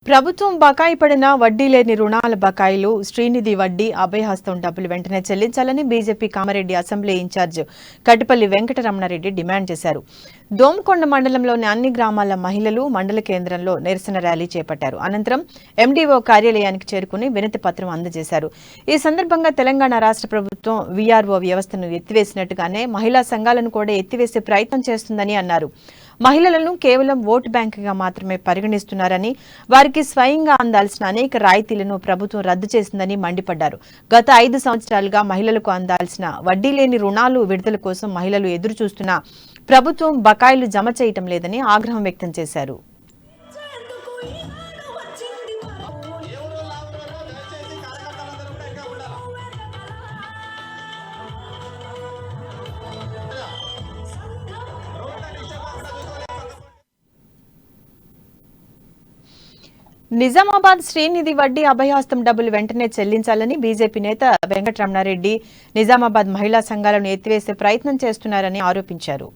ప్రభుత్వం బకాయి పడిన వడ్డీ లేని రుణాల బకాయిలు శ్రీనిధి వడ్డీ అభయహస్తం డబ్బులు వెంటనే చెల్లించాలని BJP Kamareddy assembly incharge Katipalli Venkataramana Reddy demand చేశారు. దోమకొండ మండలంలోని అన్ని గ్రామాల మహిళలు మండల కేంద్రంలో నిరసన ర్యాలీ చేపట్టారు. అనంతరం ఎండీఓ కార్యాలయానికి చేరుకుని వినతి పత్రం అందజేశారు. ఈ సందర్భంగా తెలంగాణ రాష్ట్ర ప్రభుత్వం వీఆర్ఓ వ్యవస్థను ఎత్తివేసినట్టుగానే మహిళా సంఘాలను కూడా ఎత్తివేసే ప్రయత్నం చేస్తుందని అన్నారు. మహిళలను కేవలం ఓటు బ్యాంకుగా మాత్రమే పరిగణిస్తున్నారని, వారికి స్వయంగా అందాల్సిన అనేక రాయితీలను ప్రభుత్వం రద్దు చేసిందని మండిపడ్డారు. గత 5 సంవత్సరాలుగా మహిళలకు అందాల్సిన వడ్డీ లేని రుణాలు విడుదల కోసం మహిళలు ఎదురు చూస్తున్నా ప్రభుత్వం బకాయిలు జమ చేయటం లేదని ఆగ్రహం వ్యక్తం చేశారు. నిజామాబాద్ శ్రీనిధి వడ్డీ అభయహస్తం డబ్బులు వెంటనే చెల్లించాలని బీజేపీ నేత వెంకటరమణారెడ్డి నిజామాబాద్ మహిళా సంఘాలను ఎత్తివేసే ప్రయత్నం చేస్తున్నారని ఆరోపించారు.